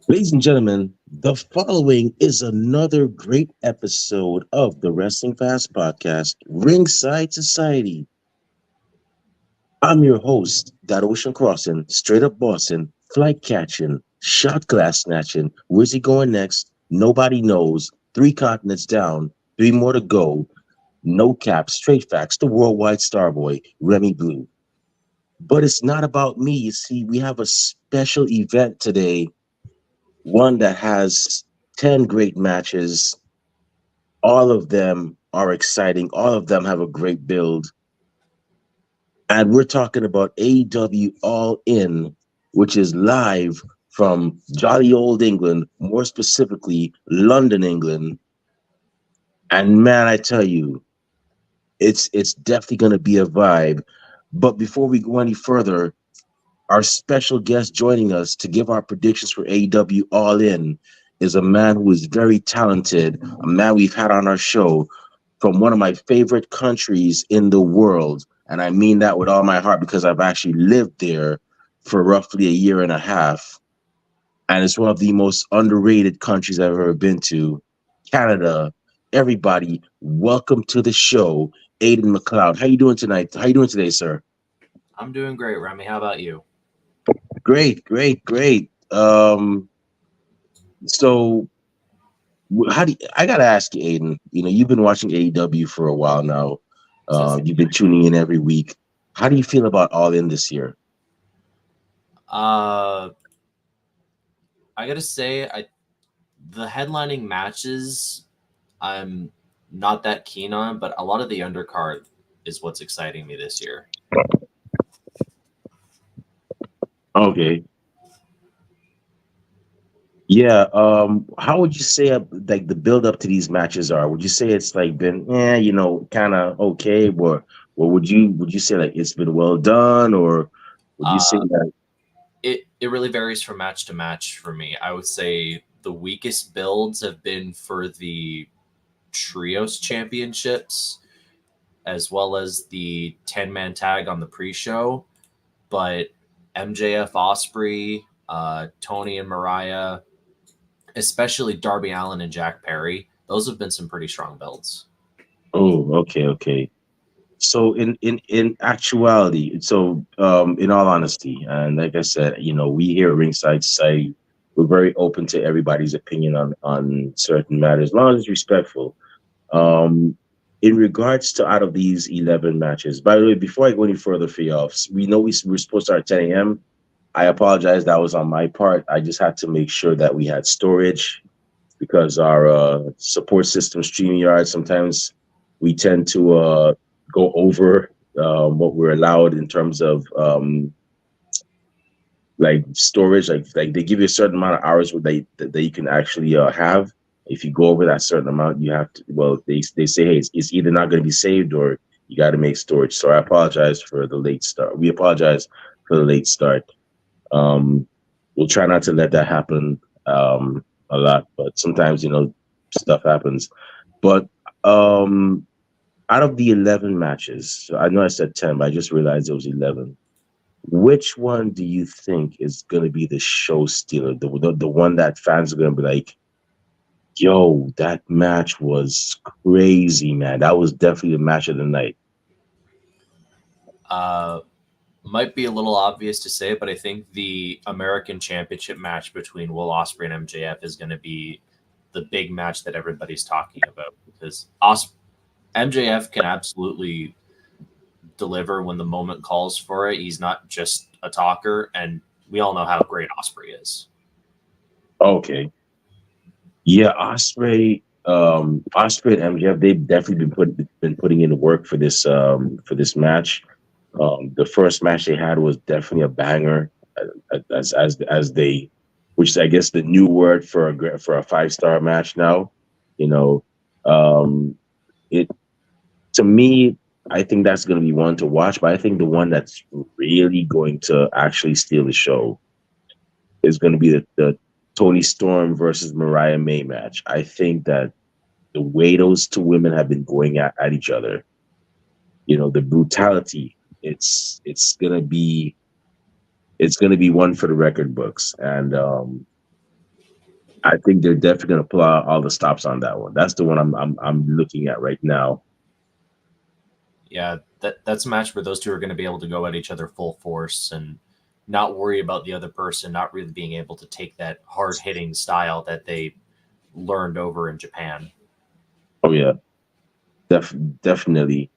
Ladies and gentlemen, the following is another great episode of the Wrestling Fast Podcast, Ringside Society. I'm your host, that ocean crossing, straight up bossing, flight catching, shot glass snatching. Where's he going next? Nobody knows. Three continents down, three more to go. No cap, straight facts, the worldwide starboy, Remy Blue. But it's not about me. You see, we have a special event today, one that has 10 great matches. All of them are exciting. All of them have a great build. And we're talking about AEW All In, which is live from jolly old England, more specifically London, England. And man, I tell you, it's definitely going to be a vibe. But before we go any further, our special guest joining us to give our predictions for AEW All In is a man who is very talented, a man we've had on our show from one of my favorite countries in the world. And I mean that with all my heart because I've actually lived there for roughly a year and a half. And it's one of the most underrated countries I've ever been to, Canada. Everybody, welcome to the show, Aiden MacLeod. How you doing tonight? How you doing today, sir? I'm doing great, Remy. How about you? Great, great, great. So how do I gotta ask you, Aiden? You know, you've been watching AEW for a while now. Since You've been tuning in every week. How do you feel about All In this year? uh, I gotta say, the headlining matches I'm not that keen on, but a lot of the undercard is what's exciting me this year. Okay, yeah. How would you say like the build up to these matches are? Would you say it's like been, kind of okay, or would you say like it's been well done, or would you say Uh, that? it really varies from match to match for me. I would say the weakest builds have been for the trios championships as well as the 10-man tag on the pre-show, but MJF Osprey, Tony and Mariah, especially Darby Allen and Jack Perry, those have been some pretty strong builds. Oh, okay, okay. So in actuality, in all honesty, and like I said, we here at Ringside Society, we're very open to everybody's opinion on certain matters, as long as it's respectful. Um, in regards to out of these 11 matches, by the way, before I go any further for y'all, we know we're supposed to start at 10 a.m. I apologize, that was on my part. I just had to make sure that we had storage because our support system, StreamYard, sometimes we tend to go over what we're allowed in terms of like storage. Like they give you a certain amount of hours where that you can actually have. If you go over that certain amount, you have to. Well, they say, hey, it's either not going to be saved or you got to make storage. So I apologize for the late start. We apologize for the late start. Um, we'll try not to let that happen a lot, but sometimes stuff happens. But um, out of the 11 matches, so I know I said 10, but I just realized it was 11. Which one do you think is going to be the show stealer? The one that fans are going to be like, yo, that match was crazy, man. That was definitely the match of the night. Uh, might be a little obvious to say, but I think the American Championship match between Will Ospreay and MJF is going to be the big match that everybody's talking about because MJF can absolutely deliver when the moment calls for it. He's not just a talker, and we all know how great Ospreay is. Okay. Yeah, Osprey and MJF, they've definitely been putting in the work for this match. The first match they had was definitely a banger, as they, which is I guess the new word for for a 5-star match now. You know, um, it to me, I think that's going to be one to watch. But I think the one that's really going to actually steal the show is going to be the Tony Storm versus Mariah May match. I think that the way those two women have been going at each other, the brutality, it's gonna be one for the record books. And I think they're definitely going to pull out all the stops on that one. That's the one I'm looking at right now. Yeah, that's a match where those two are going to be able to go at each other full force and not worry about the other person not really being able to take that hard hitting style that they learned over in Japan. Oh yeah, definitely.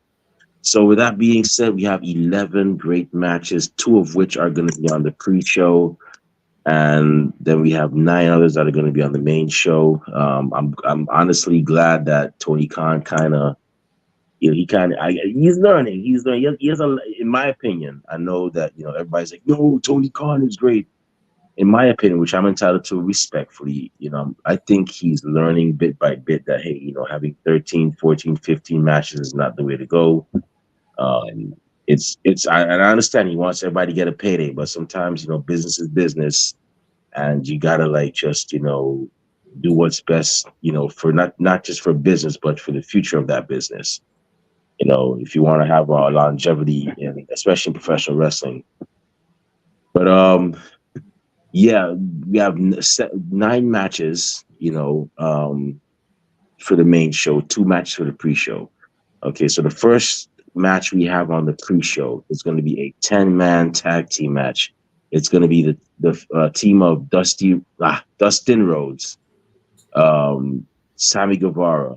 So with that being said, we have 11 great matches, two of which are going to be on the pre-show, and then we have nine others that are going to be on the main show. I'm honestly glad that Tony Khan kind of, he kind of, he's learning. He's learning. He has a, in my opinion, I know that everybody's like, no, Tony Khan is great. In my opinion, which I'm entitled to respectfully, I think he's learning bit by bit that, hey, having 13, 14, 15 matches is not the way to go. Yeah. And I understand he wants everybody to get a payday, but sometimes, business is business, and you gotta like just, do what's best, for not just for business, but for the future of that business. If you want to have longevity, especially in professional wrestling. But yeah, we have nine matches, for the main show, two matches for the pre-show. Okay, so the first match we have on the pre-show is going to be a 10-man tag team match. It's going to be the team of Dustin Rhodes, Sammy Guevara,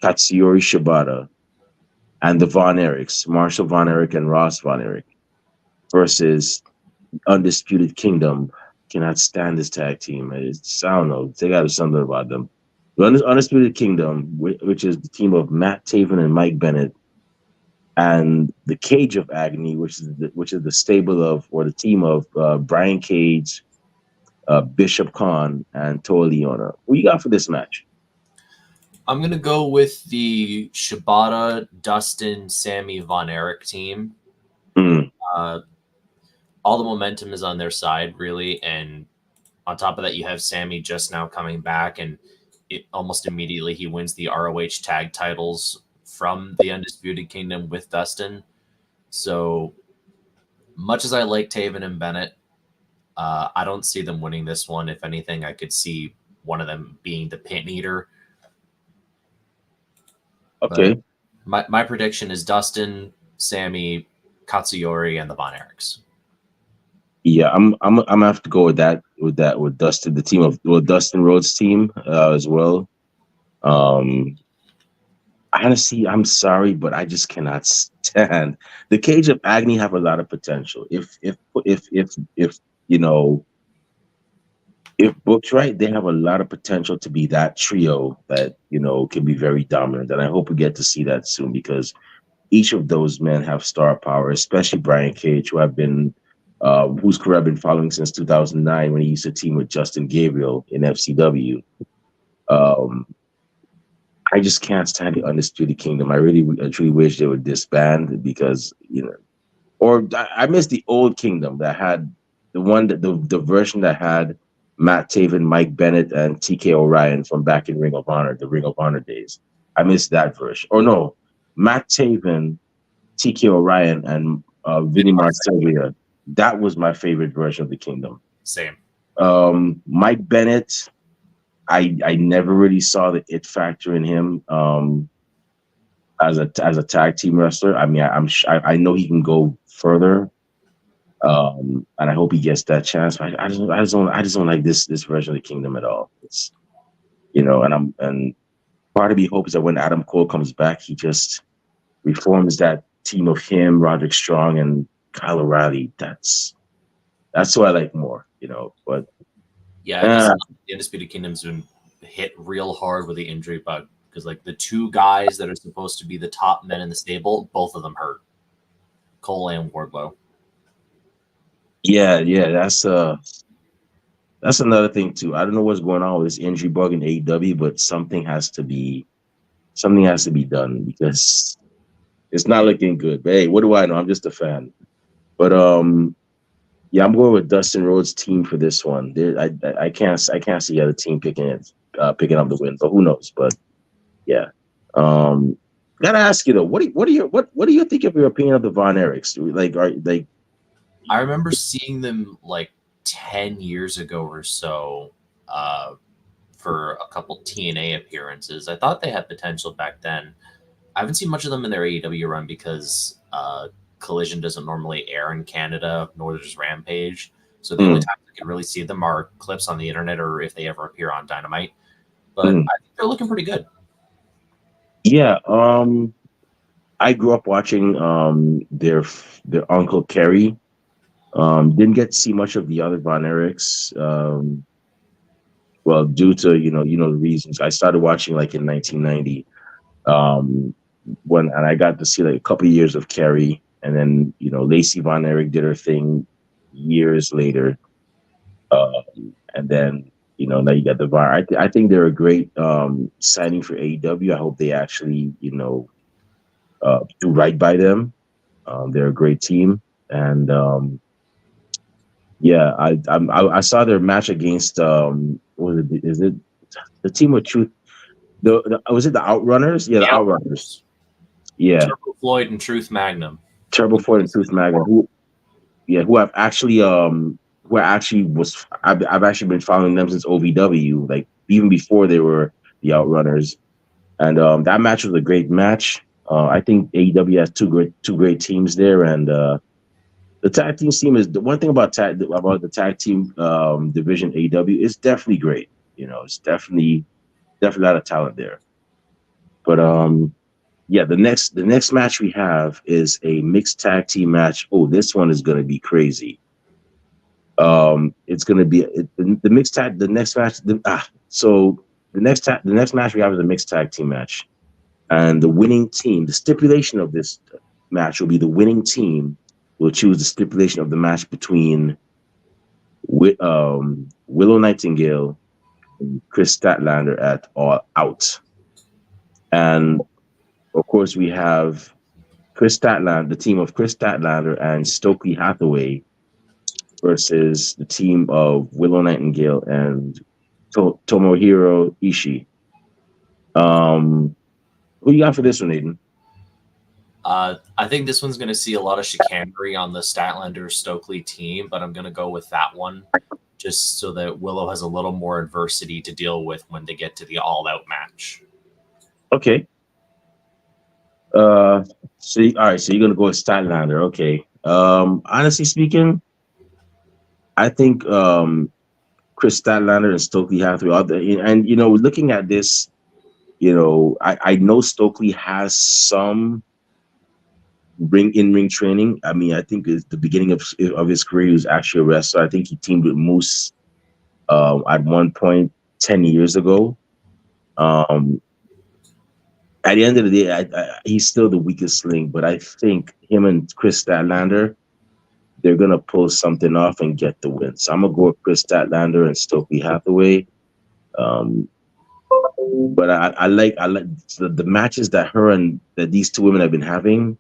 Katsuyori Shibata, and the Von Erichs, Marshall Von Erich and Ross Von Erich, versus Undisputed Kingdom. Cannot stand this tag team. I don't know. They got something about them. The Undisputed Kingdom, which is the team of Matt Taven and Mike Bennett, and the Cage of Agony, which is the stable of, or the team of, Brian Cage, Bishop Khan, and Toa Leona. What you got for this match? I'm going to go with the Shibata, Dustin, Sammy, Von Erich team. Mm, Uh, all the momentum is on their side, really. And on top of that, you have Sammy just now coming back, and almost immediately he wins the ROH tag titles from the Undisputed Kingdom with Dustin. So much as I like Taven and Bennett, I don't see them winning this one. If anything, I could see one of them being the pin eater. But okay. my prediction is Dustin, Sammy, Katsuyori, and the Von Erichs. Yeah, I'm gonna have to go with Dustin, the team of, well, Dustin Rhodes team, as well. Um, Honestly, I'm sorry, but I just cannot stand the Cage of Agony. Have a lot of potential if you know if booked right, they have a lot of potential to be that trio that can be very dominant, and I hope we get to see that soon because each of those men have star power, especially Brian Cage, whose career I've been following since 2009 when he used to team with Justin Gabriel in FCW. Um, I just can't stand the Undisputed Kingdom. I truly wish they would disband because or I miss the old Kingdom that had the version that had Matt Taven, Mike Bennett, and TK O'Ryan from back in Ring of Honor, the Ring of Honor days. I miss that version. Or no, Matt Taven, TK O'Ryan, and Vinny Marseglia. That was my favorite version of the Kingdom. Same. Mike Bennett, I never really saw the it factor in him, as a tag team wrestler. I mean, I know he can go further, and I hope he gets that chance. But I just don't like this version of the Kingdom at all. It's and part of me hopes that when Adam Cole comes back, he just reforms that team of him, Roderick Strong, and Kyle O'Reilly. That's who I like more. But Yeah, it uh, seems like the Undisputed Kingdom's been hit real hard with the injury bug because like the two guys that are supposed to be the top men in the stable, both of them hurt. Cole and Wardlow. yeah, that's another thing too. I don't know what's going on with this injury bug in AEW, but something has to be done because it's not looking good. But hey, what do I know? I'm just a fan. But yeah, I'm going with Dustin Rhodes' team for this one. I can't see the other team picking up the win, but who knows? But yeah, um, gotta ask you though, what do you think of your opinion of the Von Erichs? Like, I remember seeing them like 10 years ago or so. for a couple TNA appearances. I thought they had potential back then. I haven't seen much of them in their AEW run because Collision doesn't normally air in Canada, nor does Rampage. So the only Mm, time I can really see them are clips on the internet or if they ever appear on Dynamite. But mm. I think they're looking pretty good. Yeah. I grew up watching their uncle Kerry. Didn't get to see much of the other Von Erichs. Well, due to the reasons. I started watching like in 1990. Um, and I got to see like a couple of years of Kerry, and then Lacey Von Erich did her thing years later. And then now you got the Von. I think they're a great signing for AEW. I hope they actually do right by them. They're a great team, and yeah, I saw their match against what was it? Is it the team with Truth? The was it the Outrunners? Yeah, The the Outrunners. Outrunners, Yeah, Turbo Floyd, and Truth Magnum. Turbo Ford and Truth Magnum. Who have actually who actually was I've actually been following them since OVW, like even before they were the Outrunners. And that match was a great match. I think AEW has two great teams there, and the tag team scene is the one thing about the tag team division AEW is definitely great. It's definitely a lot of talent there. But yeah, the next match we have is a mixed tag team match. Oh, this one is gonna be crazy. It's gonna be the mixed tag. The next match. So the next match we have is a mixed tag team match, and the winning team. The stipulation of this match will be the winning team will choose the stipulation of the match between Willow Nightingale and Chris Statlander at All Out. And of course, we have the team of Chris Statlander and Stokely Hathaway versus the team of Willow Nightingale and Tomohiro Ishii. Um, who you got for this one, Aiden? I think this one's going to see a lot of chicanery on the Statlander Stokely team, but I'm going to go with that one just so that Willow has a little more adversity to deal with when they get to the all out match. Okay. Uh, all right. So you're gonna go with Statlander. Okay. Honestly speaking, I think Chris Statlander and Stokely Hathaway are and looking at this, I know Stokely has some ring training. I mean, I think it's the beginning of his career. He was actually a wrestler. I think he teamed with Moose at one point 10 years ago. Um, at the end of the day, he's still the weakest link, but I think him and Chris Statlander, they're gonna pull something off and get the win. So I'm gonna go with Chris Statlander and Stokely Hathaway. Um, but I like the matches that these two women have been having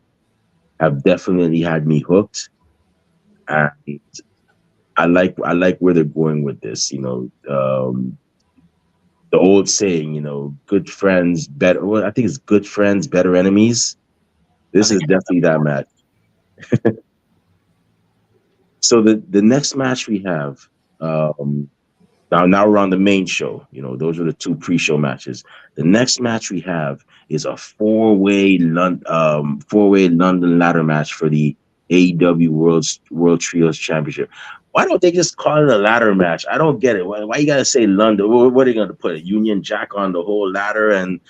have definitely had me hooked, and I like where they're going with this. The old saying, good friends better. Well, I think it's good friends better enemies. I This think is definitely that match. So the next match we have, um, now we're on the main show. Those were the two pre-show matches. The next match we have is a four-way London ladder match for the AEW World Trios Championship. Why don't they just call it a ladder match? I don't get it. Why you gotta say London? What are they gonna put a Union Jack on the whole ladder and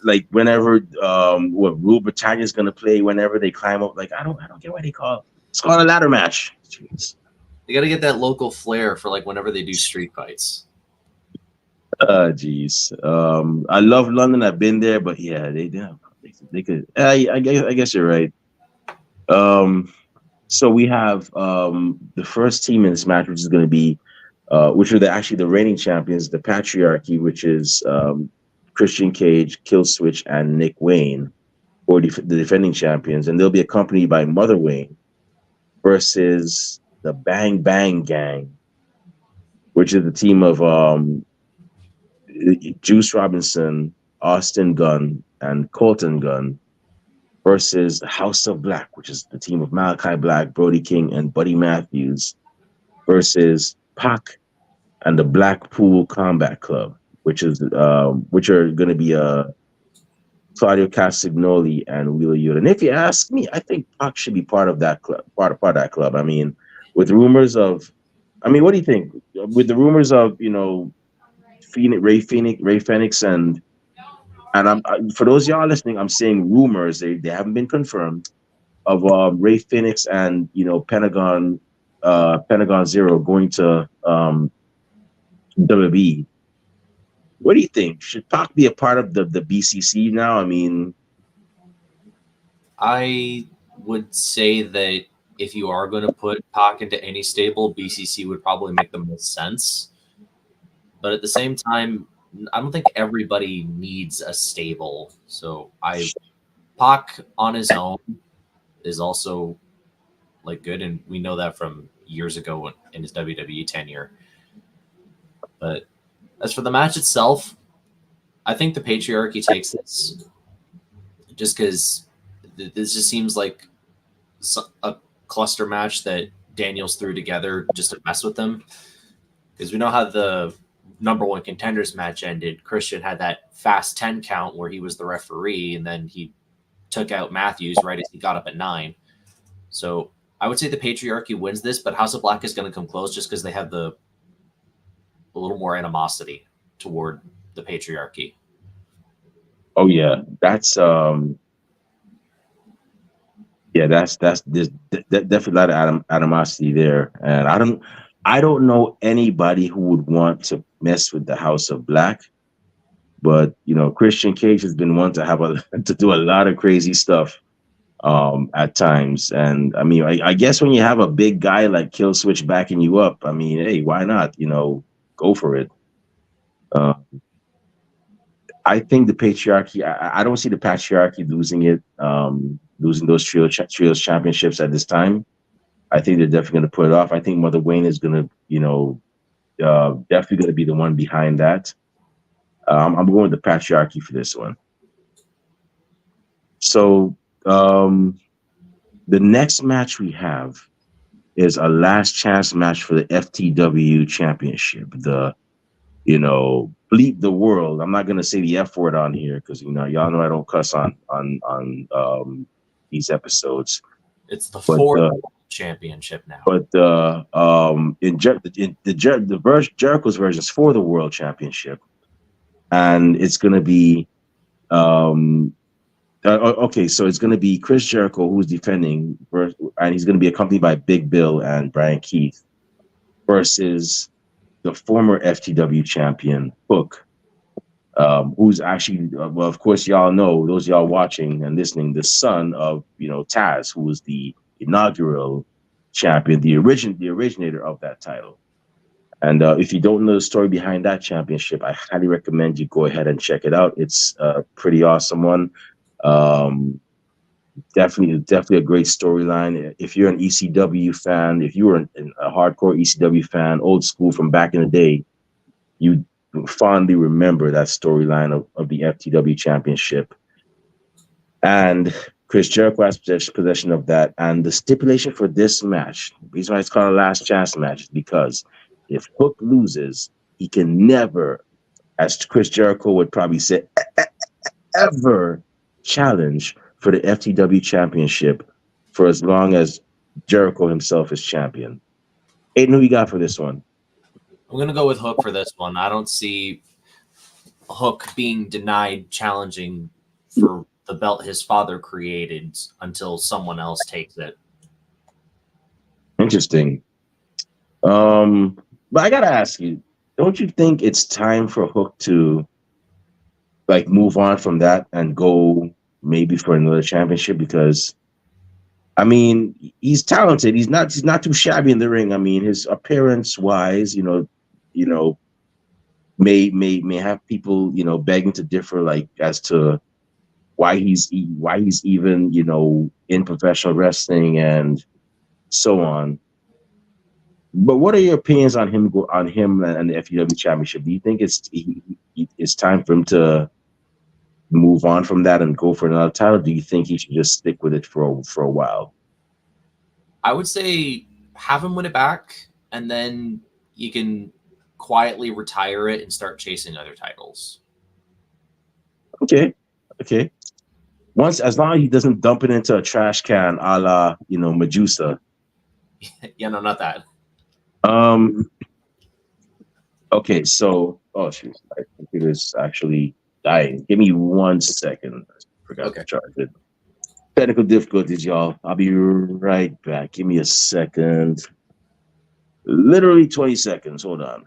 like whenever what Rule Britannia's gonna play whenever they climb up? Like I don't get why they call it. It's called a ladder match. Jeez. they got to get that local flair for like whenever they do street fights. Geez. I love London. I've been there, but yeah, they could. I guess you're right. Um, so we have the first team in this match, which is going to be, which are actually the reigning champions, the Patriarchy, which is Christian Cage, Kill Switch, and Nick Wayne, or the defending champions, and they'll be accompanied by Mother Wayne versus the Bang Bang Gang, which is the team of Juice Robinson, Austin Gunn, and Colton Gunn versus House of Black, which is the team of Malachi Black, Brody King, and Buddy Matthews versus Pac and the Blackpool Combat Club, which are going to be Claudio Castagnoli and Wheeler Yuta. And if you ask me, I think Pac should be part of that club. Part of that club. I mean, with rumors of, I mean, what do you think? With the rumors of Ray Phoenix, and for those y'all listening, I'm saying rumors. They haven't been confirmed of Ray Phoenix and Pentagon Zero going to WWE. What do you think? Should Pac be a part of the BCC now? I mean, I would say that if you are going to put Pac into any stable, BCC would probably make the most sense. But at the same time, I don't think everybody needs a stable. So Pac on his own is also like good, and we know that from years ago in his WWE tenure. But as for the match itself, I think the patriarchy takes this just because this just seems like a cluster match that Daniels threw together just to mess with them. Because we know how the number one contenders match ended. Christian had that fast 10 count where he was the referee, and then he took out Matthews right as he got up at 9. So I would say the patriarchy wins this, but House of Black is going to come close just because they have a little more animosity toward the patriarchy. oh yeah, that's there's definitely a lot of animosity there, and I don't know anybody who would want to mess with the House of Black. But Christian Cage has been one to have to do a lot of crazy stuff at times, and I mean, I guess when you have a big guy like Kill Switch backing you up, I mean, hey, why not? Go for it. Uh, I think the patriarchy. I don't see the patriarchy losing it, losing those trios championships at this time. I think they're definitely going to put it off. I think Mother Wayne is going to, definitely going to be the one behind that. I'm going with the patriarchy for this one. So the next match we have is a last chance match for the FTW Championship. Bleep the world. I'm not gonna say the F word on here because y'all know I don't cuss on these episodes. It's the But fourth championship now. But Jericho's version is for the World Championship, and it's gonna be okay. So it's gonna be Chris Jericho who's defending, and he's gonna be accompanied by Big Bill and Brian Keith versus the former FTW champion Hook, who's actually, well, of course, y'all know, those y'all watching and listening, the son of Taz, who was the inaugural champion, the originator of that title. And if you don't know the story behind that championship, I highly recommend you go ahead and check it out. It's a pretty awesome one. Definitely a great storyline. If you're an ECW fan, if you were a hardcore ECW fan, old school from back in the day, you fondly remember that storyline of the FTW championship. And Chris Jericho has possession of that. And the stipulation for this match, the reason why it's called a last chance match, is because if Hook loses, he can never, as Chris Jericho would probably say, ever challenge for the FTW championship for as long as Jericho himself is champion. Aiden, who you got for this one? I'm going to go with Hook for this one. I don't see Hook being denied challenging for the belt his father created until someone else takes it. Interesting. But I gotta ask you, don't you think it's time for Hook to move on from that and go maybe for another championship? Because I mean, he's talented. He's not too shabby in the ring. I mean, his appearance wise, you know, may have people, begging to differ, as to why he's even, in professional wrestling and so on. But what are your opinions on him and the FEW championship? Do you think it's time for him to move on from that and go for another title? Do you think he should just stick with it for a while? I would say have him win it back, and then you can quietly retire it and start chasing other titles. Okay, okay. Once, as long as he doesn't dump it into a trash can, a la Medusa. Yeah, no, not that. Um. Okay, so shoot, my computer's actually dying. Give me 1 second. I forgot to Okay. charge it. Technical difficulties, y'all. I'll be right back. Give me a second. Literally 20 seconds. Hold on.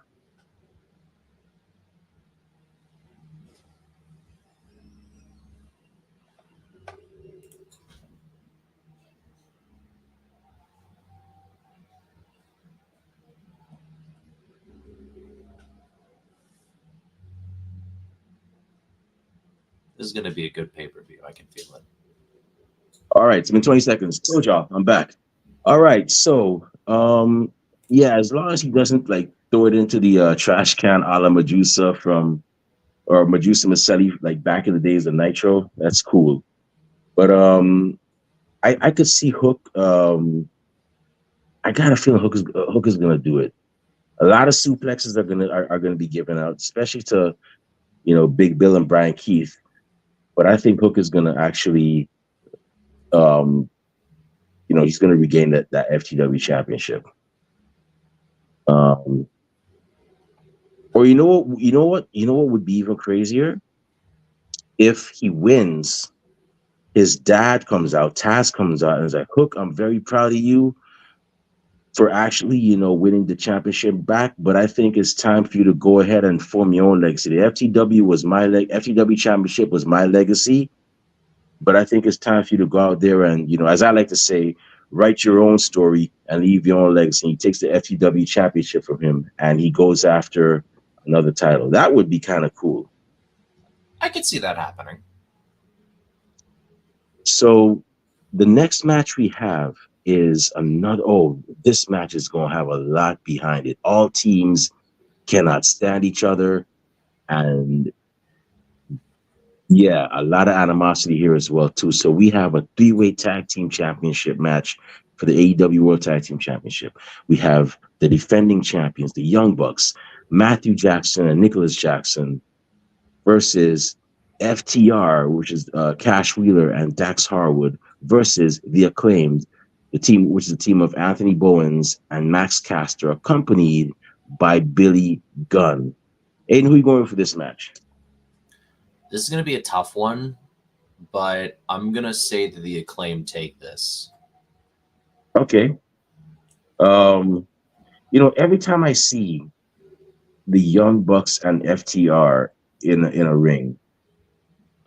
This is going to be a good pay per view. I can feel it. All right, it's been 20 seconds. Told y'all, I'm back. All right, so yeah, as long as he doesn't like throw it into the trash can a la Medusa from or Medusa Maselli, like back in the days of Nitro, that's cool. But I could see Hook. I got a feeling Hook is gonna do it. A lot of suplexes are gonna be given out, especially to Big Bill and Brian Keith. But I think Hook is gonna actually um he's gonna regain that FTW championship. Um, or you know what would be even crazier if he wins. His dad comes out, Taz comes out, and is like, Hook, I'm very proud of you for actually, winning the championship back. But I think it's time for you to go ahead and form your own legacy. The FTW championship was my legacy, but I think it's time for you to go out there and, as I like to say, write your own story and leave your own legacy. He takes the FTW championship from him and he goes after another title. That would be kind of cool. I could see that happening. So the next match we have is another. Oh, this match is going to have a lot behind it. All teams cannot stand each other. And yeah, a lot of animosity here as well, too. So we have a three-way tag team championship match for the AEW World Tag Team Championship. We have the defending champions, the Young Bucks, Matthew Jackson and Nicholas Jackson versus FTR, which is Cash Wheeler and Dax Harwood, versus the Acclaimed, the team, which is the team of Anthony Bowens and Max Caster, accompanied by Billy Gunn. Aiden, who are you going for this match? This is going to be a tough one, but I'm going to say that the Acclaim take this. Okay. Every time I see the Young Bucks and FTR in a ring,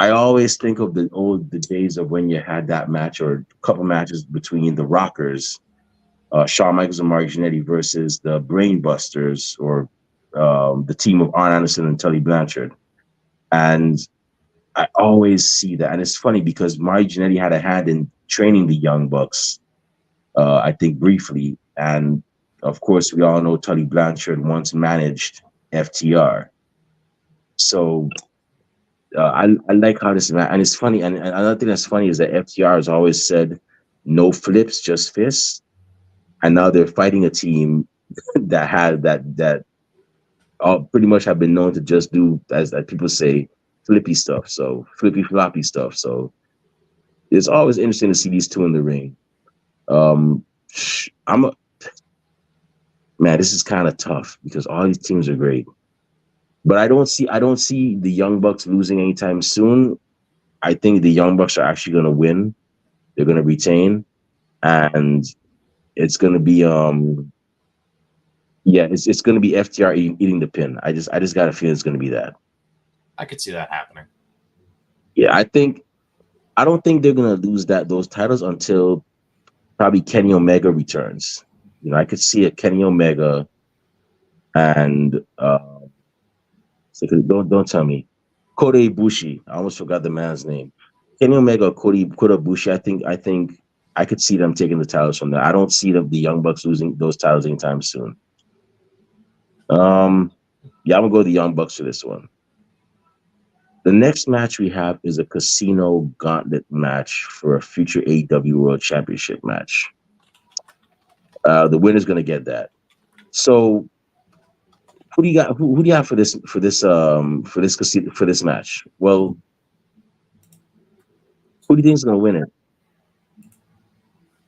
I always think of the days of when you had that match or a couple matches between the Rockers, Shawn Michaels and Mark Jannetty versus the Brainbusters or the team of Arn Anderson and Tully Blanchard. And I always see that. And it's funny because Mark Jannetty had a hand in training the Young Bucks, I think briefly. And of course, we all know Tully Blanchard once managed FTR. So I like how this and it's funny. And another thing that's funny is that FTR has always said no flips, just fists, and now they're fighting a team that had that all pretty much have been known to just do as people say flippy stuff, so flippy floppy stuff. So it's always interesting to see these two in the ring. I'm a man. This is kind of tough because all these teams are great. But I don't see the Young Bucks losing anytime soon. I think the Young Bucks are actually going to win. They're going to retain, and it's going to be yeah, it's going to be FTR eating the pin. I just got a feeling it's going to be that. I could see that happening. Yeah, I don't think they're going to lose those titles until probably Kenny Omega returns. I could see a Kenny Omega and so don't tell me Kota Ibushi. I almost forgot the man's name. Kenny Omega or Kota Ibushi. I think I could see them taking the titles from there. I don't see the Young Bucks losing those titles anytime soon. Yeah, I'm gonna go with the Young Bucks for this one. The next match we have is a Casino Gauntlet match for a future AEW World Championship match. The winner's gonna get that. So Who do you got? Who do you have for this match? Well, who do you think is going to win it?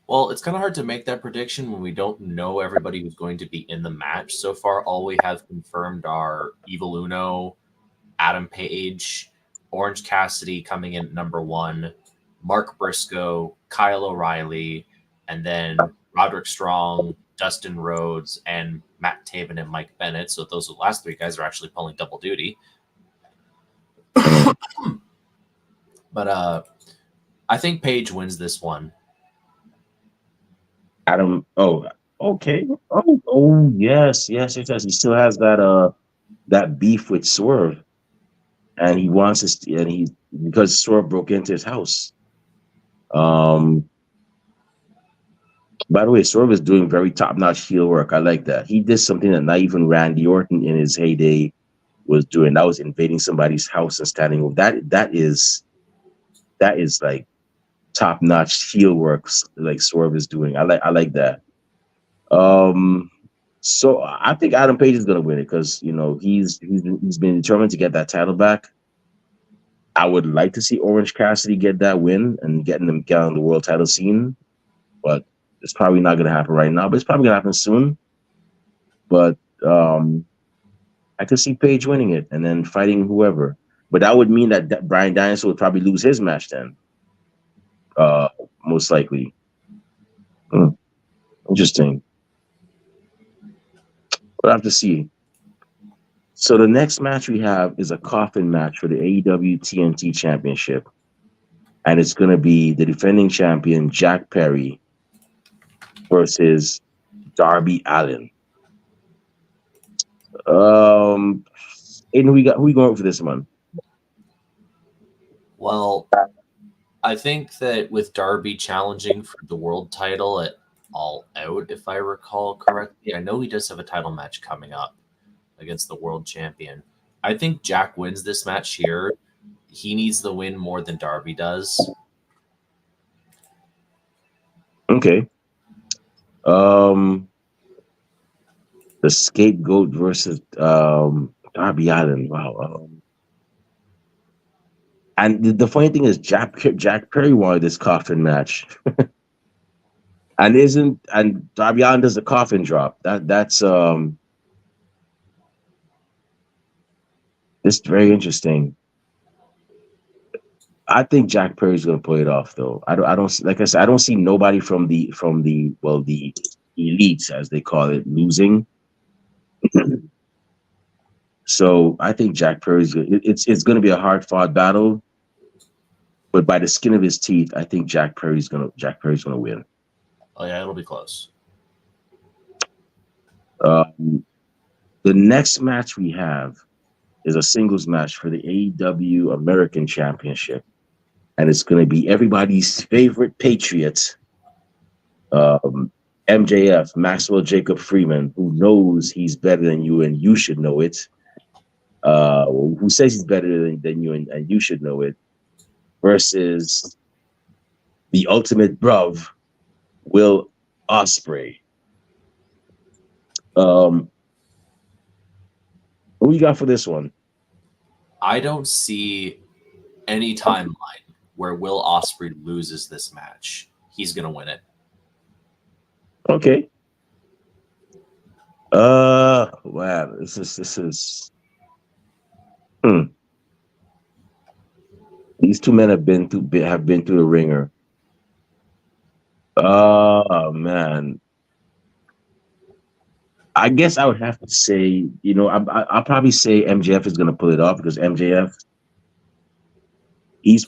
Well, it's kind of hard to make that prediction when we don't know everybody who's going to be in the match. So far, all we have confirmed are Evil Uno, Adam Page, Orange Cassidy coming in at number one, Mark Briscoe, Kyle O'Reilly, and then Roderick Strong, Dustin Rhodes, and Matt Taven and Mike Bennett. So those last three guys are actually pulling double duty. Mm. But I think Page wins this one. Adam. Oh, okay. Oh, yes. He still has that beef with Swerve, and he wants his and he because Swerve broke into his house. Um. By the way, Swerve is doing very top notch heel work. I like that. He did something that not even Randy Orton in his heyday was doing. That was invading somebody's house and standing over. That is like top notch heel work like Swerve is doing. I like that. Um, so I think Adam Page is gonna win it because he's been determined to get that title back. I would like to see Orange Cassidy get that win and getting them get on the world title scene, but it's probably not gonna happen right now. But it's probably gonna happen soon. But I could see Page winning it and then fighting whoever. But that would mean that Brian Danielson would probably lose his match then. Uh, Most likely. Hmm, interesting. We'll have to see. So the next match we have is a coffin match for the AEW TNT Championship, and it's going to be the defending champion Jack Perry versus Darby Allin. Um, and who we going for this one? Well, I think that with Darby challenging for the world title at All Out, if I recall correctly, I know he does have a title match coming up against the world champion. I think Jack wins this match here. He needs the win more than Darby does. Okay. Um, the scapegoat versus Darby Allin. Wow. And the funny thing is, Jack Perry wanted this coffin match, and Darby Allin does the coffin drop. That's it's very interesting. I think Jack Perry's going to pull it off, though. I don't like I said, I don't see nobody the elites as they call it losing. So I think Jack Perry's it's going to be a hard fought battle, but by the skin of his teeth, I think Jack Perry's gonna win. Oh yeah, it'll be close. Um, the next match we have is a singles match for the AEW American Championship, and it's going to be everybody's favorite Patriot, um, MJF, Maxwell Jacob Freeman, who knows he's better than you and you should know it. Who says he's better than you and you should know it, versus the ultimate bruv, Will Osprey. Um, who you got for this one? I don't see any timeline where Will Ospreay loses this match. He's gonna win it. Okay. Wow. This is. Hmm. These two men have been through the ringer. Oh man. I guess I would have to say, I'll probably say MJF is going to pull it off because MJF, he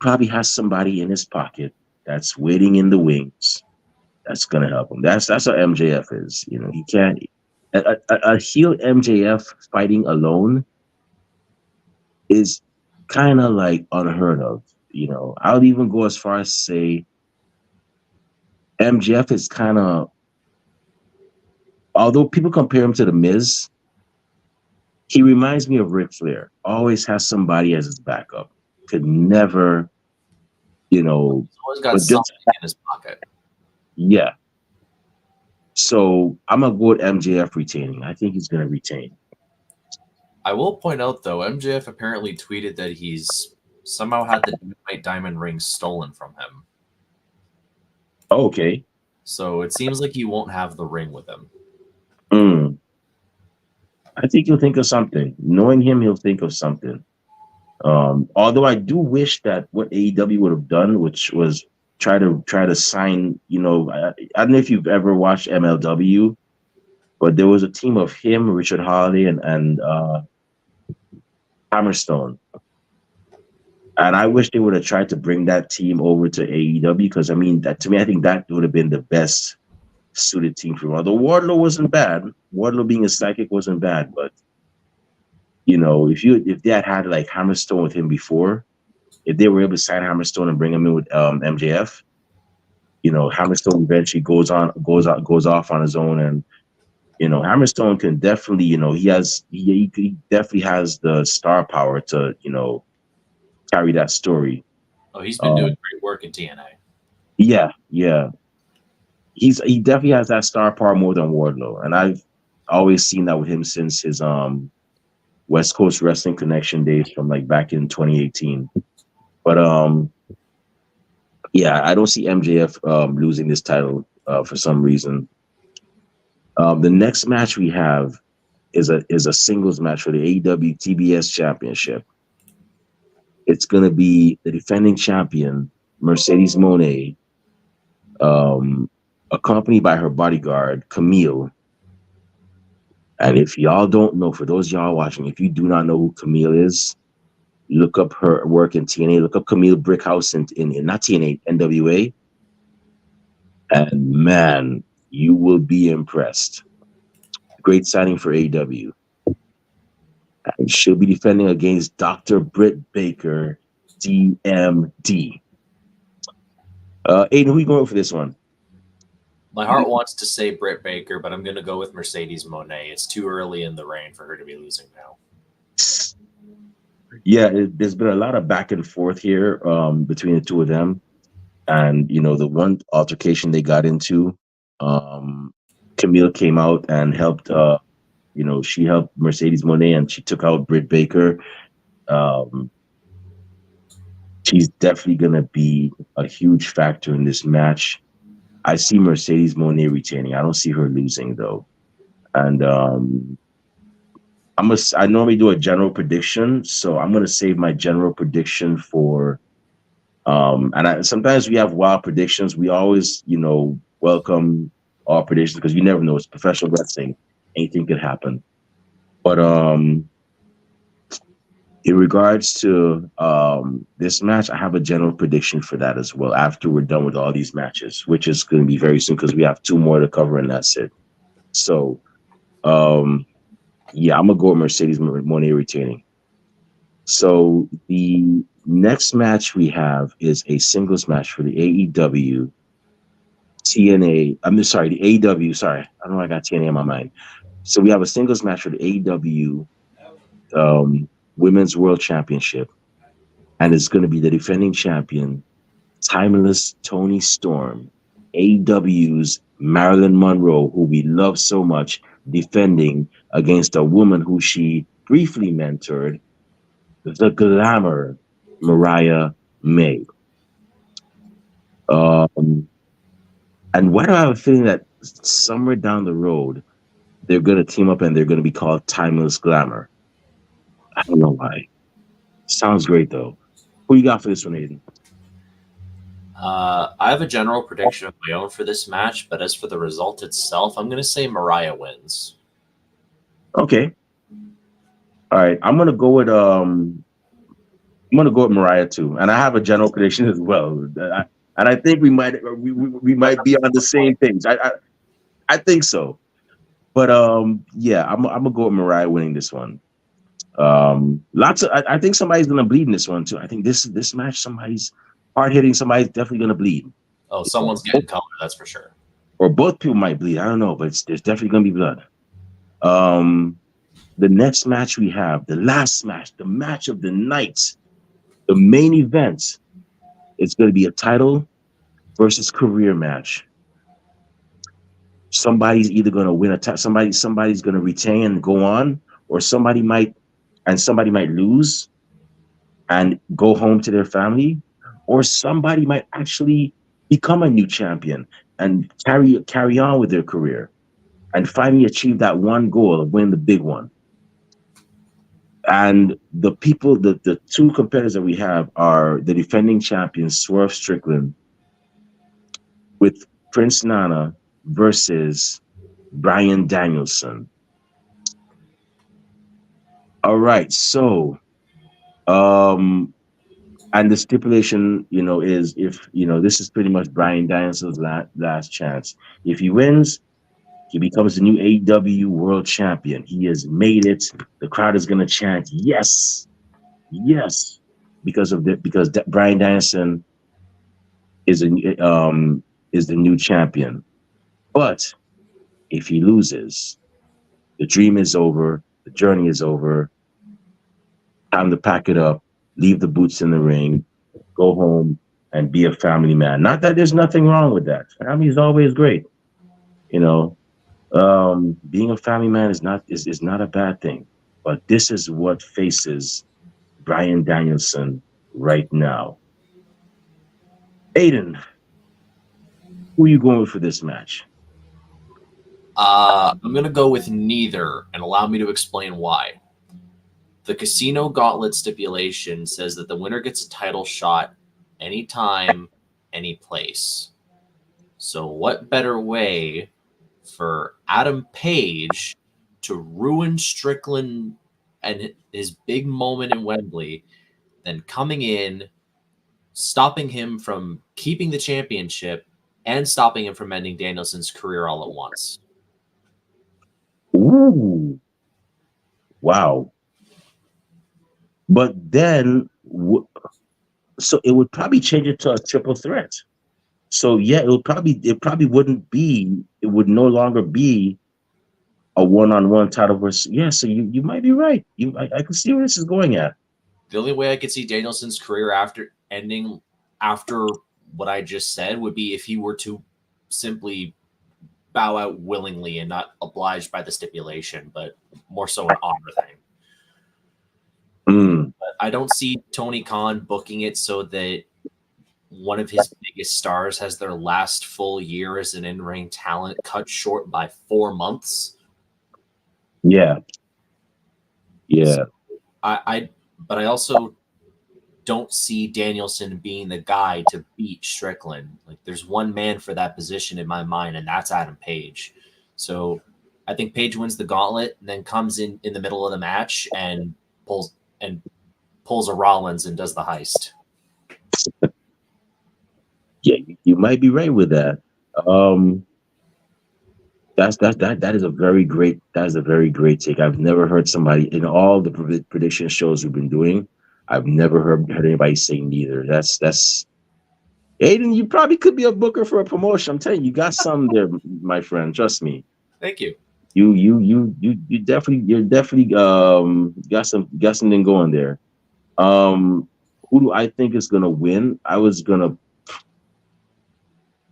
probably has somebody in his pocket that's waiting in the wings that's going to help him. That's what MJF is. He can't. A heel MJF fighting alone is kind of like unheard of. I would even go as far as say MJF is kind of, although people compare him to the Miz, he reminds me of Ric Flair. Always has somebody as his backup. Could never, He's always got but just something in his pocket. yeah. So I'm gonna go with MJF retaining. I think he's gonna retain. I will point out though, MJF apparently tweeted that he's somehow had the Dynamite Diamond ring stolen from him. Okay. So it seems like he won't have the ring with him. Mm. I think he'll think of something. Knowing him, he'll think of something. Although I do wish that what AEW would have done, which was try to sign, I don't know if you've ever watched MLW, but there was a team of him, Richard Holiday, and Hammerstone. And I wish they would have tried to bring that team over to AEW because I mean that to me, I think that would have been the best suited team for him. Although Wardlow wasn't bad. Wardlow being a psychic wasn't bad, but if they had like Hammerstone with him before, if they were able to sign Hammerstone and bring him in with MJF, Hammerstone eventually goes off on his own, and Hammerstone can definitely, he definitely has the star power to carry that story. Oh, he's been doing Um, great work in TNA. yeah, yeah, he definitely has that star power more than Wardlow, and I've always seen that with him since his West Coast Wrestling Connection days from like back in 2018. But yeah, I don't see MJF losing this title for some reason. The next match we have is a singles match for the AEW TBS Championship. It's going to be the defending champion Mercedes Moné, um, accompanied by her bodyguard Camille. And if y'all don't know, for those y'all watching, if you do not know who Camille is, look up her work in TNA. Look up Camille Brickhouse in not TNA, NWA, and man, you will be impressed. Great signing for AEW. And she'll be defending against Dr. Britt Baker, DMD. Aiden, who you going for this one? My heart wants to say Britt Baker, but I'm going to go with Mercedes Moné. It's too early in the reign for her to be losing now. Yeah, there's been a lot of back and forth here between the two of them. And, the one altercation they got into, um, Camille came out and helped, she helped Mercedes Moné and she took out Britt Baker. Um, she's definitely going to be a huge factor in this match. I see Mercedes Moné retaining. I don't see her losing though. And I normally do a general prediction, so I'm gonna save my general prediction for sometimes we have wild predictions. We always, welcome all predictions because you never know. It's professional wrestling. Anything could happen. But in regards to this match, I have a general prediction for that as well after we're done with all these matches, which is going to be very soon because we have two more to cover and that's it. So, yeah, I'm going to go with Mercedes Moné retaining. So the next match we have is a singles match for the AEW TNA. I'm sorry, the AEW. Sorry, I don't know why I got TNA in my mind. So we have a singles match for the AEW Women's World Championship, and it's going to be the defending champion, Timeless Tony Storm, AEW's Marilyn Monroe, who we love so much, defending against a woman who she briefly mentored, the glamour Mariah May. And why do I have a feeling that somewhere down the road they're going to team up and they're going to be called Timeless Glamour? I don't know why. Sounds great though. Who you got for this one, Aiden? I have a general prediction of my own for this match, but as for the result itself, I'm going to say Mariah wins. Okay. All right. I'm gonna go with Mariah too, and I have a general prediction as well. And I think we might be on the same page. I think so. But yeah, I'm gonna go with Mariah winning this one. Lots of I think somebody's gonna bleed in this one too. I think this match somebody's hard hitting. Somebody's definitely gonna bleed. Oh, someone's getting color, that's for sure. Or both people might bleed. I don't know, but there's definitely gonna be blood. Um, the next match we have, the last match, the match of the night, the main event. It's going to be a title versus career match. Somebody's either going to win somebody's going to retain and go on, or somebody might and somebody might lose and go home to their family, or somebody might actually become a new champion and carry on with their career and finally achieve that one goal of win the big one. And the people, the two competitors that we have are the defending champions, Swerve Strickland, with Prince Nana versus Brian Danielson. All right, so um, and the stipulation, is if this is pretty much Brian Danielson's last chance. If he wins, he becomes the new AEW World Champion. He has made it. The crowd is gonna chant yes, yes, because Brian Danielson is a is the new champion. But if he loses, the dream is over. The journey is over. Time to pack it up, leave the boots in the ring, go home, and be a family man. Not that there's nothing wrong with that. Family is always great. You know, being a family man is not a bad thing. But this is what faces Brian Danielson right now. Aiden, who are you going with for this match? I'm going to go with neither and allow me to explain why. The Casino Gauntlet stipulation says that the winner gets a title shot anytime, any place. So, what better way for Adam Page to ruin Strickland and his big moment in Wembley than coming in, stopping him from keeping the championship, and stopping him from ending Danielson's career all at once? Ooh, wow. But then, so it would probably change it to a triple threat. So yeah, it probably wouldn't be. It would no longer be a one-on-one title versus. Yeah, so you might be right. I can see where this is going at. The only way I could see Danielson's career after ending after what I just said would be if he were to simply bow out willingly and not obliged by the stipulation, but more so an honor thing. Mm, But I don't see Tony Khan booking it so that one of his biggest stars has their last full year as an in-ring talent cut short by 4 months. yeah, So yeah. but I also don't see Danielson being the guy to beat Strickland. Like there's one man for that position in my mind, and that's Adam Page. So I think Page wins the gauntlet and then comes in the middle of the match and pulls and pulls a Rollins and does the heist. Yeah, you might be right with that. Um, that is a very great take. I've never heard somebody in all the prediction shows we've been doing. I've never heard anybody say neither. That's Aiden. You probably could be a booker for a promotion. I'm telling you, you got some there, my friend. Trust me. Thank you. You're definitely got something going there. Um, who do I think is gonna win? I was gonna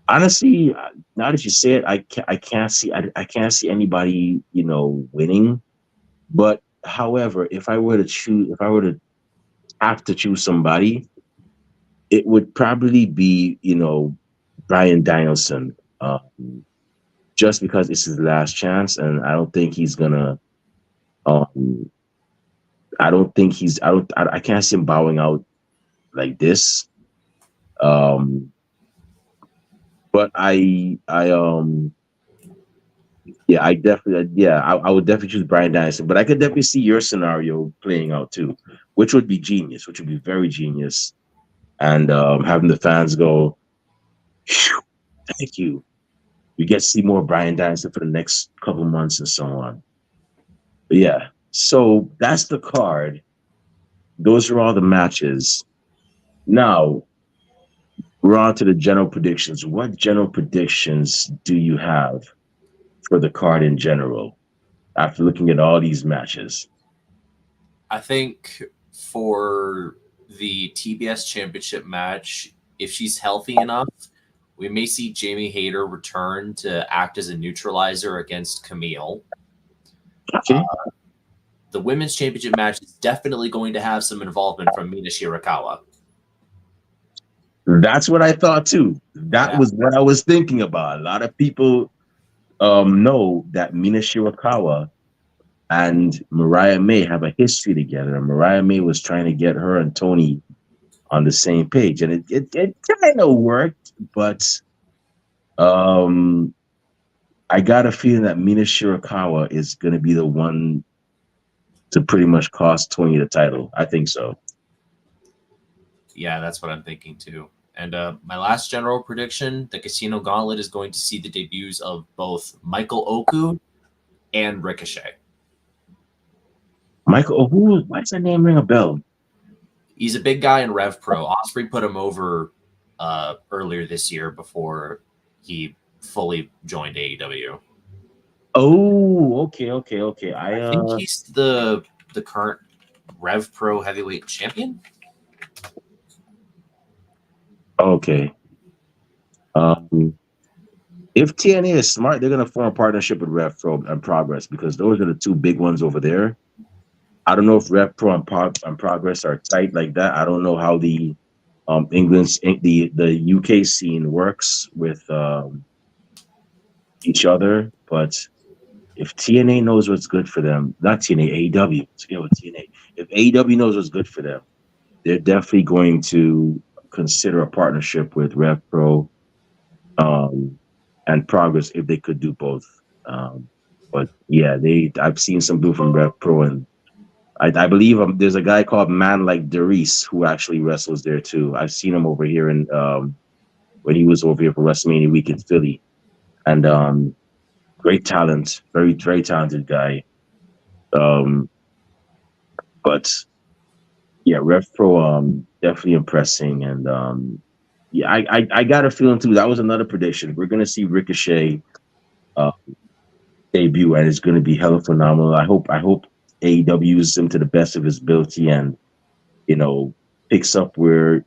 honestly, now that you say it, I can't see anybody winning. But however, if I were to have to choose somebody, it would probably be Brian Danielson, just because it's his last chance, and I don't think he's gonna. Um, I don't think he's. I can't see him bowing out like this. Um, but yeah, I would definitely choose Brian Danielson, but I could definitely see your scenario playing out too, which would be genius, which would be very genius, and having the fans go, "Phew, thank you." We get to see more Brian Danielson for the next couple months and so on. But yeah, so that's the card. Those are all the matches. Now we're on to the general predictions. What general predictions do you have for the card in general after looking at all these matches? I think for the TBS championship match, if she's healthy enough, we may see Jamie Hayter return to act as a neutralizer against Camille. Okay. the women's championship match is definitely going to have some involvement from Mina Shirakawa. That's what I thought too. That Yeah. was what I was thinking about. A lot of people know that Mina Shirakawa and Mariah May have a history together. And Mariah May was trying to get her and Tony on the same page. And it kind of worked, but um, I got a feeling that Mina Shirakawa is going to be the one to pretty much cost Tony the title. I think so. Yeah, that's what I'm thinking too. And my last general prediction, the Casino Gauntlet is going to see the debuts of both Michael Oku and Ricochet. Michael, who? Why does that name ring a bell? He's a big guy in Rev Pro. Osprey put him over earlier this year before he fully joined AEW. Oh, okay. I think he's the current Rev Pro heavyweight champion. Okay. If TNA is smart, they're gonna form a partnership with Rev Pro and Progress because those are the two big ones over there. I don't know if Rev Pro and Progress are tight like that. I don't know how the England's the UK scene works with each other, but if TNA knows what's good for them, not TNA, AEW, forget what TNA. If AEW knows what's good for them, they're definitely going to consider a partnership with Rev Pro and Progress if they could do both. But yeah, I've seen some people from Rev Pro, and I believe there's a guy called Man Like Darius who actually wrestles there too. I've seen him over here in when he was over here for WrestleMania week in Philly, and great talent, very talented guy. Um, but yeah, Rev Pro definitely impressing, and yeah, I got a feeling too. That was another prediction. We're gonna see Ricochet uh, debut, and it's gonna be hella phenomenal. I hope AEW uses him to the best of his ability, and you know picks up where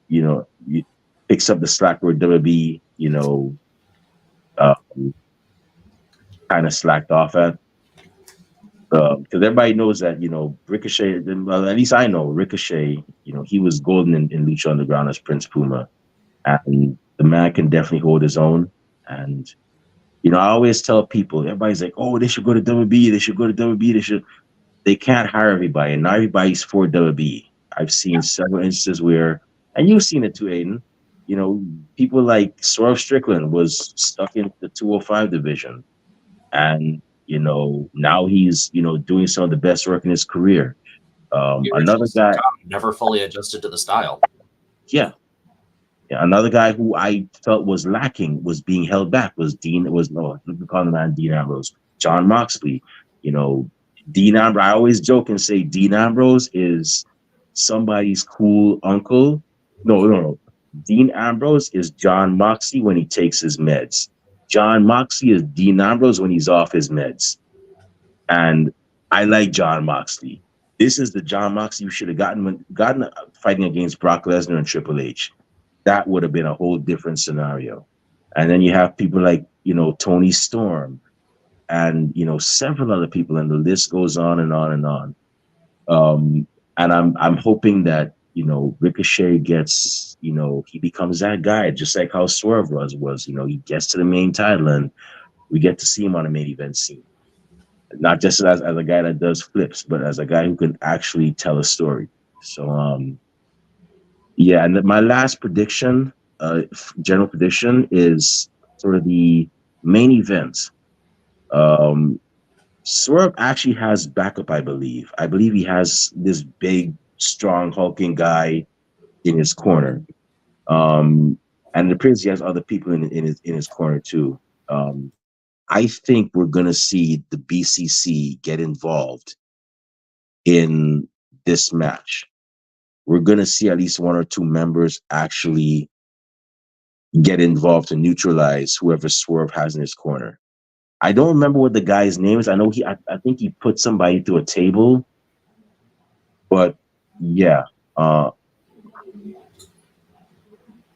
picks up the slack where WWE uh, kind of slacked off at. Because everybody knows that Ricochet. Well, at least I know Ricochet. He was golden in Lucha Underground as Prince Puma, and the man can definitely hold his own. And I always tell people, everybody's like, "Oh, they should go to WWE. They should go to WWE. They can't hire everybody, and not everybody's for WWE." I've seen several instances where, and you've seen it too, Aiden. People like Swerve Strickland was stuck in the 205 division, and now he's doing some of the best work in his career. The original Another guy, never fully adjusted to the style. yeah, yeah, another guy who I felt was lacking, was being held back, was Dean. Was no, we call the man Dean Ambrose, John Moxley. You know, Dean Ambrose. I always joke and say Dean Ambrose is somebody's cool uncle. No. Dean Ambrose is John Moxley when he takes his meds. John Moxley is Dean Ambrose when he's off his meds. And I like John Moxley. This is the John Moxley you should have gotten fighting against Brock Lesnar and Triple H. That would have been a whole different scenario. And then you have people like, Tony Storm and, several other people, and the list goes on and on and on. And I'm hoping that, Ricochet gets, he becomes that guy, just like how Swerve was, he gets to the main title and we get to see him on the main event scene. Not just as a guy that does flips, but as a guy who can actually tell a story. So, yeah, and my last prediction, general prediction, is for the main event. Um, Swerve actually has backup, I believe. I believe he has this big, strong, hulking guy in his corner. And it appears he has other people in his corner too. I think we're gonna see the BCC get involved in this match. We're gonna see at least one or two members actually get involved to neutralize whoever Swerve has in his corner. I don't remember what the guy's name is. I know I think he put somebody through a table, but yeah. I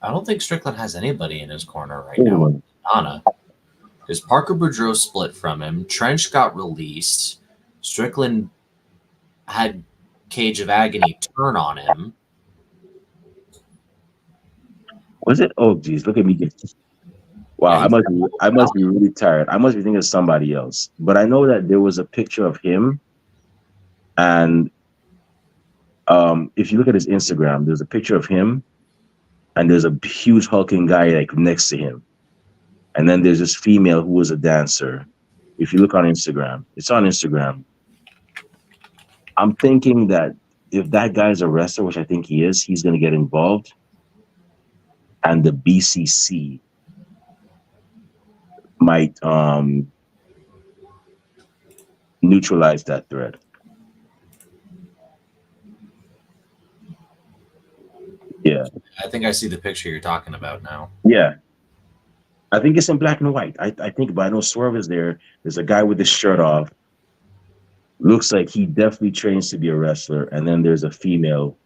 don't think Strickland has anybody in his corner right now. Anna. Because Parker Boudreaux split from him. Trench got released. Strickland had Cage of Agony turn on him. Was it? Oh, geez, look at me. Yeah, Wow, he I must be really tired. I must be thinking of somebody else. But I know that there was a picture of him, and if you look at his Instagram, there's a picture of him, and there's a huge hulking guy like next to him, and then there's this female who was a dancer. If you look on Instagram, it's on Instagram. I'm thinking that if that guy's a wrestler, which I think he is, he's going to get involved, and the BCC might neutralize that threat. Yeah, I think I see the picture you're talking about now. yeah. I think it's in black and white. I think, but I know Swerve is there. There's a guy with his shirt off. Looks like he definitely trains to be a wrestler. And then there's a female,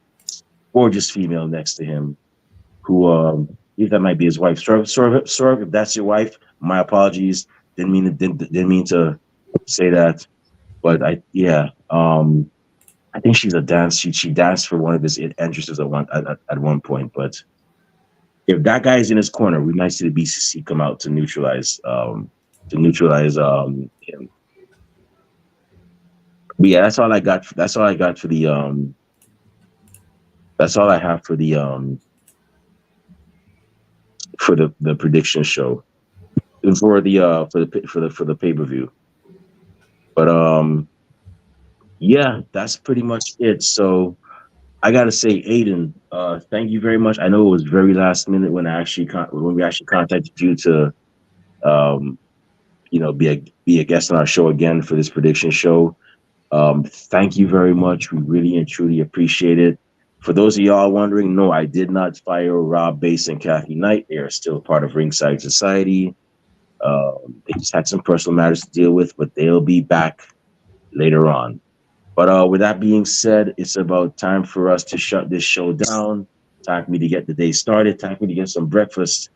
gorgeous female next to him who if that might be his wife. Swerve, if that's your wife, my apologies. Didn't mean to say that. But I think she's a dance. She danced for one of his entrances at one point. But if that guy is in his corner, we might see the BCC come out to neutralize him. But yeah, that's all I got. That's all I got for the That's all I have for the prediction show and for the pay per view. But yeah, that's pretty much it. So I gotta say, Aiden, thank you very much. I know it was very last minute when when we actually contacted you to um, be a guest on our show again for this prediction show. Thank you very much. We really and truly appreciate it. For those of y'all wondering, no, I did not fire Rob Bass and Kathy Knight. They are still part of Ringside Society. They just had some personal matters to deal with, but they'll be back later on. But with that being said, it's about time for us to shut this show down. Time for me to get the day started. Time for me to get some breakfast.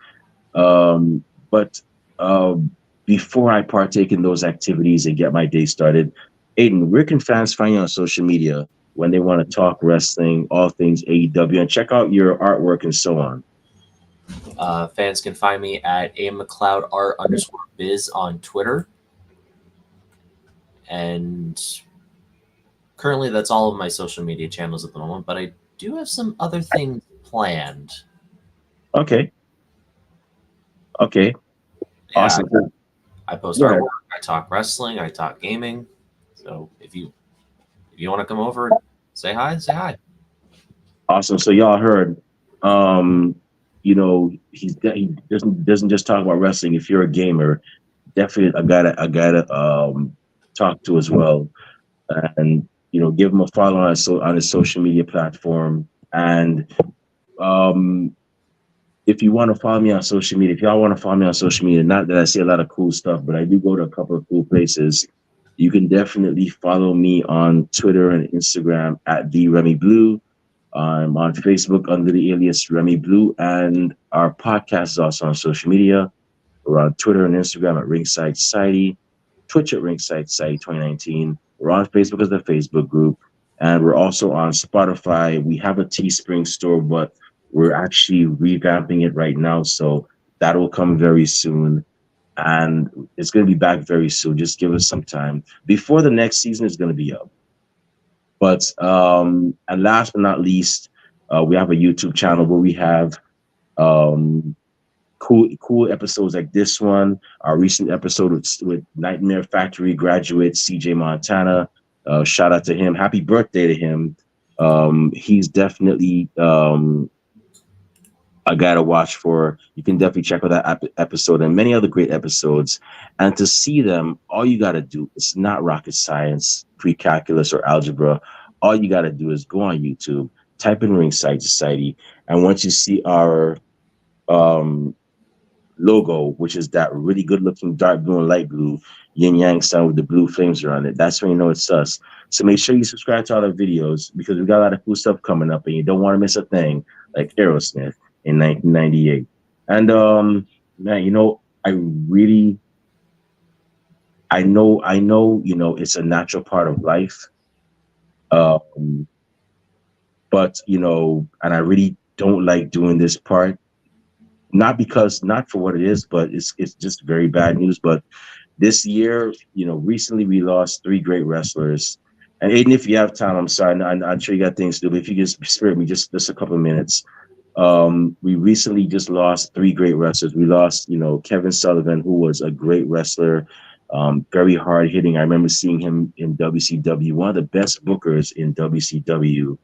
But uh, before I partake in those activities and get my day started, Aiden, where can fans find you on social media when they want to talk wrestling, all things AEW, and check out your artwork and so on? Fans can find me at Aiden MacLeod art underscore biz on Twitter. And currently, that's all of my social media channels at the moment, but I do have some other things planned. Okay. Okay. Yeah, Awesome. I post Go ahead. artwork, I talk wrestling, I talk gaming. So if you want to come over, say hi, say hi. Awesome. So y'all heard, he doesn't just talk about wrestling. If you're a gamer, definitely I gotta talk to as well, and give him a follow on his social media platform. And um, if you want to follow me on social media, if y'all want to follow me on social media, not that I see a lot of cool stuff, but I do go to a couple of cool places. You can definitely follow me on Twitter and Instagram at the Remy Blue. I'm on Facebook under the alias Remy Blue, and our podcast is also on social media. We're on Twitter and Instagram at Ringside Society, Twitch at Ringside Society 2019. We're on Facebook as the Facebook group, and we're also on Spotify. We have a Teespring store, but we're actually revamping it right now, so that will come very soon. And it's going to be back very soon. Just give us some time. Before the next season is going to be up. But and last but not least, we have a YouTube channel where we have um, cool episodes like this one. Our recent episode with Nightmare Factory graduate CJ Montana. Shout out to him. Happy birthday to him. He's definitely a guy to watch for. You can definitely check out that episode and many other great episodes. And to see them, all you got to do, it's not rocket science, pre-calculus, or algebra. All you got to do is go on YouTube, type in Ringside Society, and once you see our um, logo, which is that really good looking dark blue and light blue yin yang sign with the blue flames around it, that's when you know it's us. So make sure you subscribe to all our videos because we got a lot of cool stuff coming up and you don't want to miss a thing like Aerosmith in 1998. And man, I really I know, it's a natural part of life Um, but and I really don't like doing this part, not for what it is, but it's just very bad news. But this year, recently we lost three great wrestlers. And Aiden, if you have time, I'm sorry, I'm sure you got things to do, but if you just spare me just a couple of minutes. We recently just lost three great wrestlers. We lost, Kevin Sullivan, who was a great wrestler, very hard hitting. I remember seeing him in WCW, one of the best bookers in WCW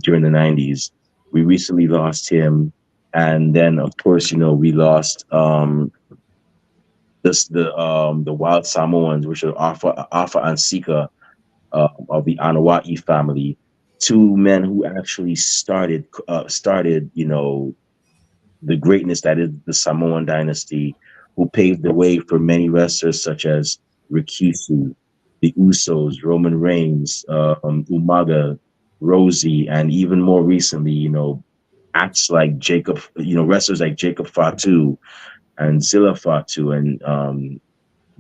during the 90s. We recently lost him. And then, of course, we lost the Wild Samoans, which are Alpha and Sika of the Anawai family, two men who actually started the greatness that is the Samoan dynasty, who paved the way for many wrestlers such as Rikisu, the Usos, Roman Reigns, Umaga, Rosie, and even more recently, acts like Jacob, wrestlers like Jacob Fatu and Zilla Fatu and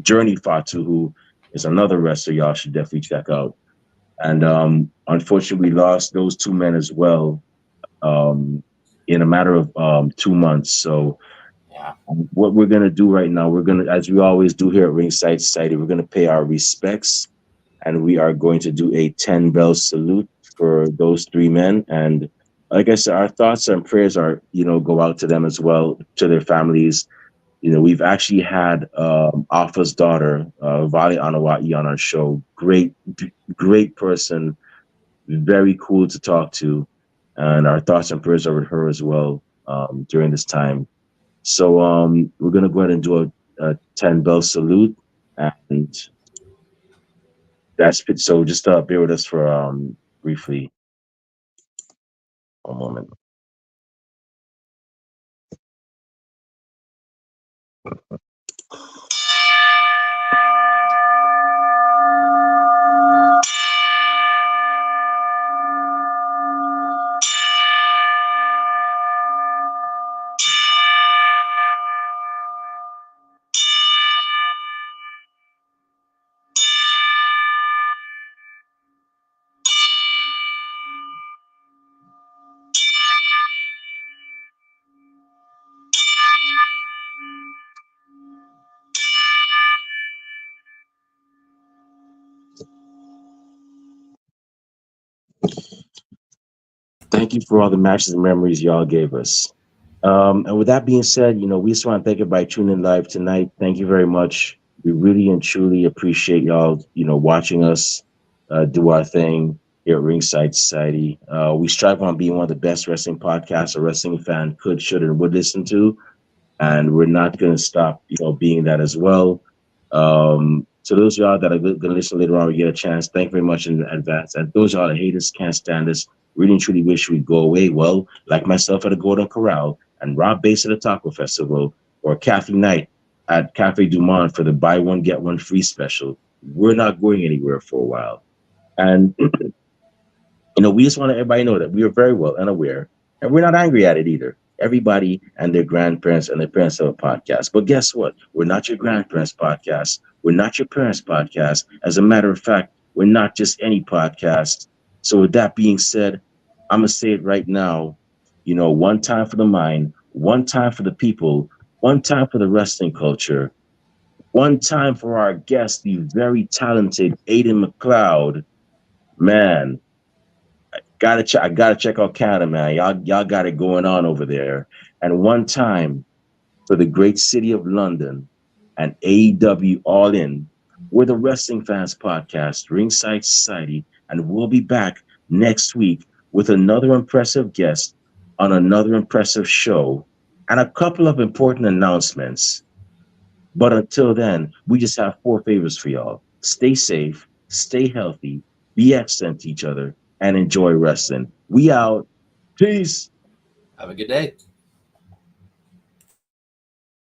Journey Fatu, who is another wrestler y'all should definitely check out. And unfortunately, we lost those two men as well in a matter of 2 months. So Yeah. what we're gonna do right now, we're gonna, as we always do here at Ringside Society, we're gonna pay our respects, and we are going to do a 10 bell salute for those three men. And like I said, our thoughts and prayers are, go out to them as well, to their families. We've actually had Alpha's daughter, Vali Anawai, on our show. Great person, very cool to talk to, and our thoughts and prayers are with her as well during this time. So we're gonna go ahead and do a 10 bell salute, and that's it. So just bear with us for briefly, one moment. Thank you for all the matches and memories y'all gave us. And with that being said, we just want to thank everybody tuning in live tonight. Thank you very much. We really and truly appreciate y'all, watching us do our thing here at Ringside Society. We strive on being one of the best wrestling podcasts a wrestling fan could, should, and would listen to, and we're not going to stop, being that as well. So those of y'all that are going to listen later on, we get a chance. Thank you very much in advance. And those of y'all that hate us, can't stand us, really and truly wish we'd go away. Well, like myself at the Golden Corral and Rob Bass at the Taco Festival, or Kathy Knight at Cafe Du Monde for the buy one get one free special. We're not going anywhere for a while. And we just want to everybody know that we are very well and aware, and we're not angry at it either. Everybody and their grandparents and their parents have a podcast. But guess what? We're not your grandparents' podcast. We're not your parents' podcast. As a matter of fact, we're not just any podcast. So with that being said, I'm gonna say it right now. One time for the mind, one time for the people, one time for the wrestling culture, one time for our guest, the very talented Aiden MacLeod. Man, I gotta check out Canada, man. Y'all got it going on over there. And one time for the great city of London and AEW All In. We're the Wrestling Fans Podcast, Ringside Society, and we'll be back next week with another impressive guest on another impressive show and a couple of important announcements. But until then, we just have four favors for y'all. Stay safe, stay healthy, be excellent to each other, and enjoy wrestling. We out. Peace. Have a good day.